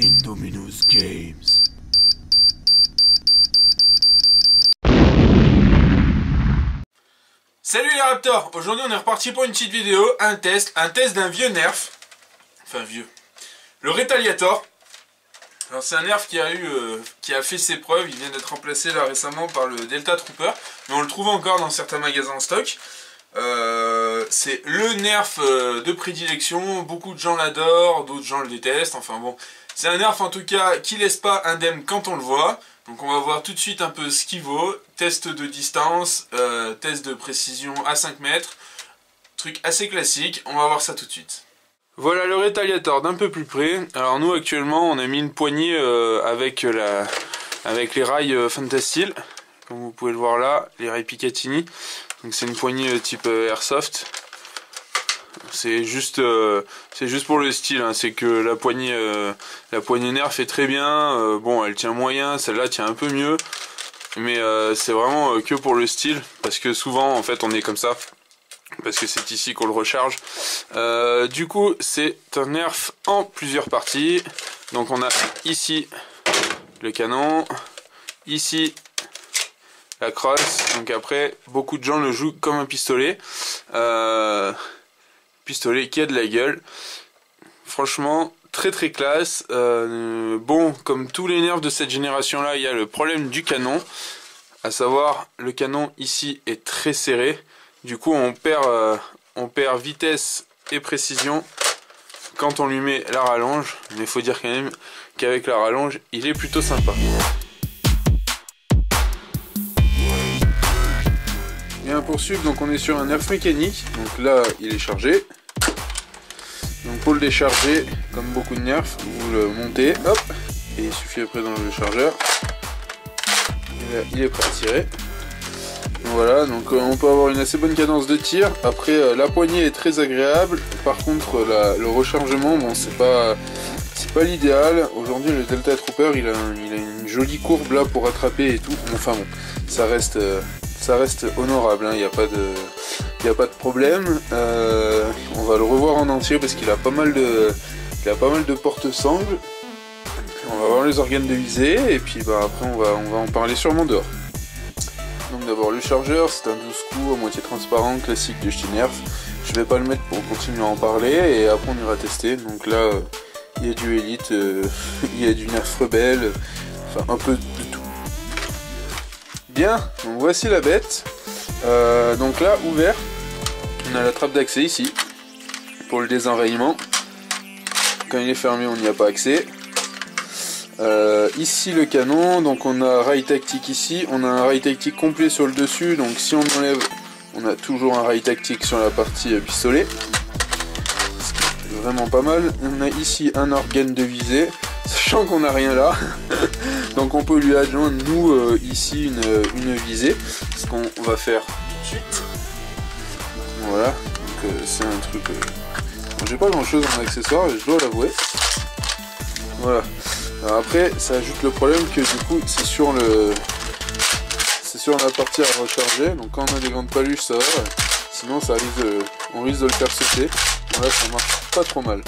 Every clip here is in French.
Indominus Games. Salut les Raptors, aujourd'hui on est reparti pour une petite vidéo, un test d'un vieux nerf. Enfin vieux. Le Retaliator. Alors c'est un nerf qui a fait ses preuves, il vient d'être remplacé là récemment par le Delta Trooper, mais on le trouve encore dans certains magasins en stock. C'est le nerf de prédilection, beaucoup de gens l'adorent, d'autres gens le détestent, enfin bon. C'est un nerf en tout cas qui laisse pas indemne quand on le voit. Donc on va voir tout de suite un peu ce qu'il vaut. Test de distance, test de précision à 5 mètres. Truc assez classique, on va voir ça tout de suite. Voilà le Retaliator d'un peu plus près. Alors nous actuellement on a mis une poignée avec les rails Fantasteel. Comme vous pouvez le voir là, les rails Picatinny. Donc c'est une poignée type Airsoft. C'est juste pour le style, hein. C'est que la poignée nerf est très bien. Bon, elle tient moyen, celle-là tient un peu mieux. Mais c'est vraiment que pour le style. Parce que souvent, en fait, on est comme ça. Parce que c'est ici qu'on le recharge. Du coup, c'est un nerf en plusieurs parties. Donc on a ici le canon. Ici la crosse. Donc après, beaucoup de gens le jouent comme un pistolet. Pistolet qui a de la gueule. Franchement, très très classe. Bon, comme tous les nerfs de cette génération là, il y a le problème du canon. À savoir, le canon ici est très serré. Du coup, on perd vitesse et précision quand on lui met la rallonge. Mais il faut dire quand même qu'avec la rallonge, il est plutôt sympa. Bien poursuivre, donc on est sur un nerf mécanique. Donc là, il est chargé. Donc pour le décharger, comme beaucoup de nerfs, vous le montez, hop, et il suffit après d'enlever le chargeur. Et là, il est prêt à tirer. Donc voilà, donc on peut avoir une assez bonne cadence de tir. Après, la poignée est très agréable. Par contre, le rechargement, bon, c'est pas l'idéal. Aujourd'hui, le Delta Trooper, il a une jolie courbe là pour attraper et tout. Enfin bon, ça reste honorable, hein. Il n'y a pas de problème. On va le revoir en entier parce qu'il a pas mal de porte-sangles. On va voir les organes de visée et puis bah, après on va en parler sûrement dehors. Donc d'abord le chargeur, c'est un 12 coups à moitié transparent classique de chez Nerf. Je vais pas le mettre pour continuer à en parler et après on ira tester. Donc là il y a du Elite, il y a du Nerf Rebelle, enfin un peu de tout. Bien, donc voici la bête. Donc là ouvert, on a la trappe d'accès ici pour le désenrayement. Quand il est fermé, on n'y a pas accès. Ici le canon, donc on a rail tactique ici, on a un rail tactique complet sur le dessus, donc si on enlève, on a toujours un rail tactique sur la partie pistolet. C'est vraiment pas mal. On a ici un organe de visée, sachant qu'on n'a rien là. Donc on peut lui adjoindre nous ici une visée, ce qu'on va faire tout de suite. Voilà, donc c'est un truc... J'ai pas grand chose en accessoire, je dois l'avouer. Voilà. Alors après, ça ajoute le problème que du coup, c'est sur la partie à recharger. Donc quand on a des grandes paluches, ça va. Sinon, on risque de le faire sauter. Voilà, ça marche pas trop mal.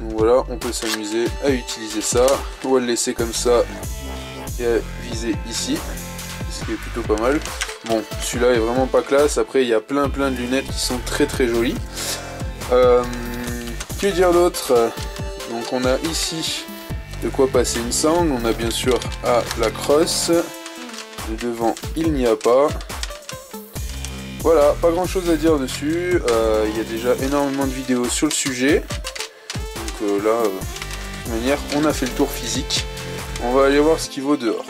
Donc voilà, on peut s'amuser à utiliser ça ou à le laisser comme ça et à viser ici, ce qui est plutôt pas mal. Bon, celui-là est vraiment pas classe. Après, il y a plein de lunettes qui sont très très jolies. Que dire d'autre? Donc on a ici de quoi passer une sangle. On a bien sûr la crosse. Le devant, il n'y a pas. Voilà, pas grand chose à dire dessus. Il y a déjà énormément de vidéos sur le sujet. Donc là, de toute manière, on a fait le tour physique. On va aller voir ce qu'il vaut dehors.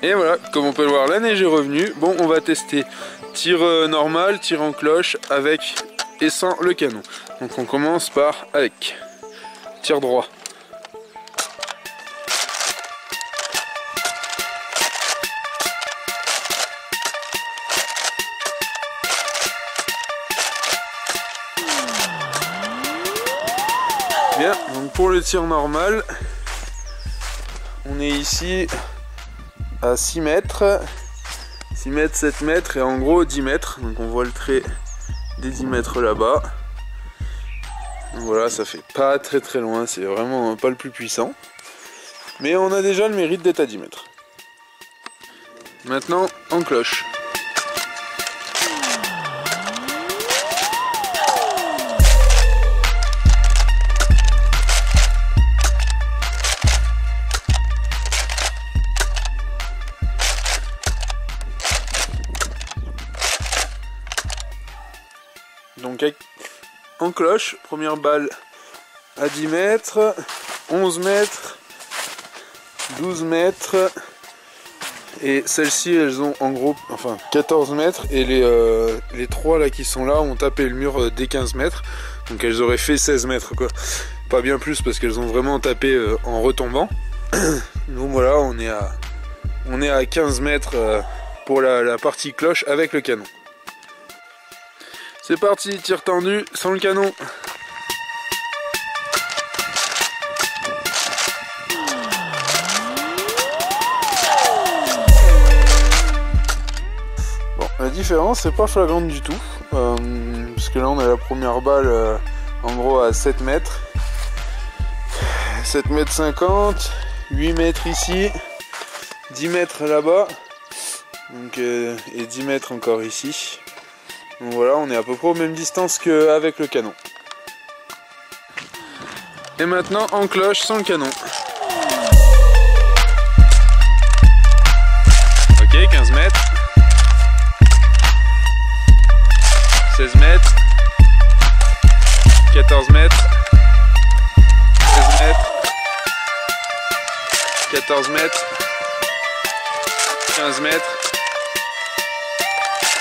Et voilà, comme on peut le voir, la neige est revenue. Bon, on va tester tir normal, tir en cloche, avec et sans le canon. Donc on commence avec tir droit. Bien, donc pour le tir normal, on est ici à 6 mètres, 6 mètres, 7 mètres et en gros 10 mètres. Donc on voit le trait des 10 mètres là-bas. Donc voilà, ça fait pas très très loin, c'est vraiment pas le plus puissant. Mais on a déjà le mérite d'être à 10 mètres. Maintenant, en cloche. Donc en cloche, première balle à 10 mètres, 11 mètres, 12 mètres, et celles-ci elles ont en gros, enfin 14 mètres, et les trois là qui sont là ont tapé le mur dès 15 mètres, donc elles auraient fait 16 mètres quoi, pas bien plus parce qu'elles ont vraiment tapé en retombant. Donc voilà, on est à 15 mètres pour la partie cloche avec le canon. C'est parti, tir tendu sans le canon. Bon, la différence c'est pas flagrante du tout, parce que là on a la première balle en gros à 7 mètres. 7 mètres 50, 8 mètres ici, 10 mètres là-bas, donc, et 10 mètres encore ici. Donc voilà, on est à peu près aux mêmes distances qu'avec le canon. Et maintenant en cloche sans le canon. Ok, 15 mètres. 16 mètres. 14 mètres. 16 mètres. 14 mètres. 15 mètres.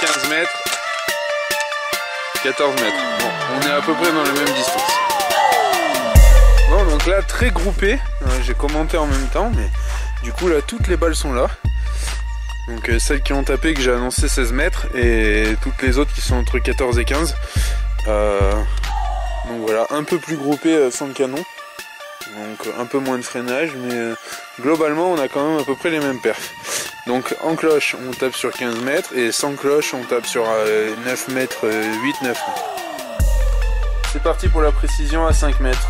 15 mètres. 14 mètres. Bon, on est à peu près dans les mêmes distances. Bon, donc là, très groupé. J'ai commenté en même temps, mais du coup, là, toutes les balles sont là. Donc, celles qui ont tapé, que j'ai annoncé 16 mètres, et toutes les autres qui sont entre 14 et 15. Donc voilà, un peu plus groupé sans le canon. Donc, un peu moins de freinage, mais globalement, on a quand même à peu près les mêmes perfs. Donc en cloche on tape sur 15 mètres et sans cloche on tape sur 9 mètres, 8-9 mètres. C'est parti pour la précision à 5 mètres.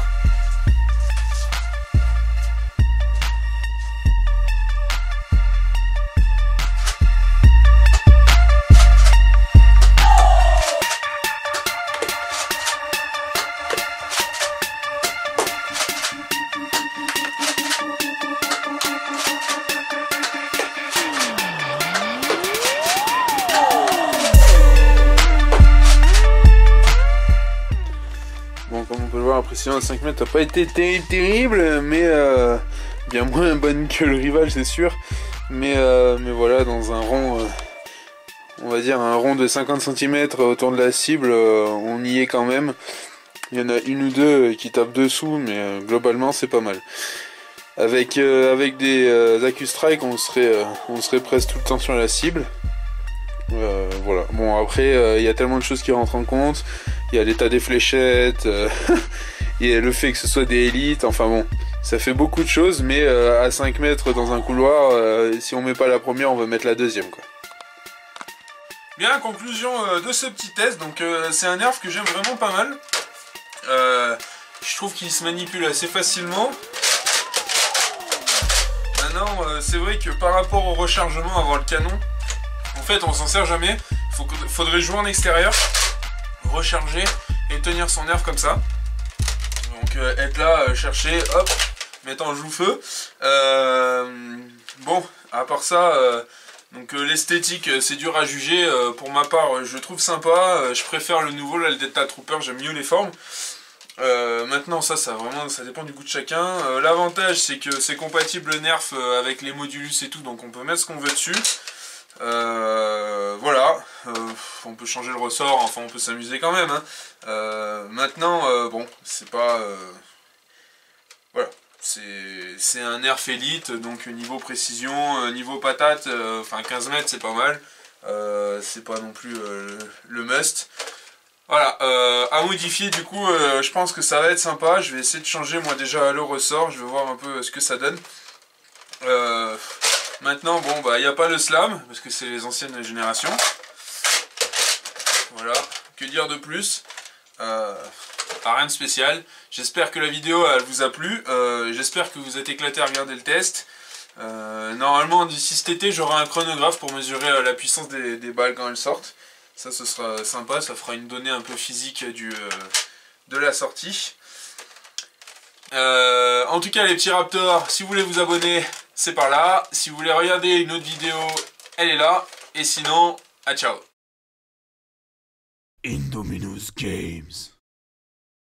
Bon, comme on peut le voir, la précision à 5 mètres n'a pas été terrible, mais bien moins bonne que le rival, c'est sûr. Mais voilà, dans un rond, on va dire un rond de 50 cm autour de la cible, on y est quand même. Il y en a une ou deux qui tapent dessous, mais globalement c'est pas mal. Avec des AccuStrike, on serait presque tout le temps sur la cible. Voilà. Bon, après, il y a tellement de choses qui rentrent en compte. Il y a l'état des fléchettes, il y a le fait que ce soit des élites. Enfin bon, ça fait beaucoup de choses, mais à 5 mètres dans un couloir, si on met pas la première, on va mettre la deuxième, quoi. Bien, conclusion de ce petit test. Donc, c'est un nerf que j'aime vraiment pas mal. Je trouve qu'il se manipule assez facilement. Maintenant, c'est vrai que par rapport au rechargement avant le canon, en fait, on s'en sert jamais. Faudrait jouer en extérieur, recharger et tenir son nerf comme ça. Donc, être là, chercher, hop, mettre en joue-feu. Bon, à part ça, donc l'esthétique, c'est dur à juger. Pour ma part, je trouve sympa. Je préfère le nouveau, là, le Delta Trooper, j'aime mieux les formes. Maintenant ça dépend du goût de chacun. L'avantage c'est que c'est compatible nerf avec les modulus et tout, donc on peut mettre ce qu'on veut dessus. Voilà, on peut changer le ressort, enfin on peut s'amuser quand même, hein. Maintenant bon, c'est pas voilà, c'est un nerf élite, donc niveau précision, niveau patate, enfin 15 mètres c'est pas mal, c'est pas non plus le must. Voilà, à modifier du coup, je pense que ça va être sympa. Je vais essayer de changer moi déjà le ressort, je vais voir un peu ce que ça donne. Maintenant, bon bah il n'y a pas le slam, parce que c'est les anciennes générations. Voilà, que dire de plus. Rien de spécial. J'espère que la vidéo elle vous a plu. J'espère que vous êtes éclatés à regarder le test. Normalement d'ici cet été j'aurai un chronographe pour mesurer la puissance des balles quand elles sortent. Ça ce sera sympa, ça fera une donnée un peu physique de la sortie. En tout cas les petits raptors, si vous voulez vous abonner, c'est par là. Si vous voulez regarder une autre vidéo, elle est là. Et sinon, à ciao. Indominus Games.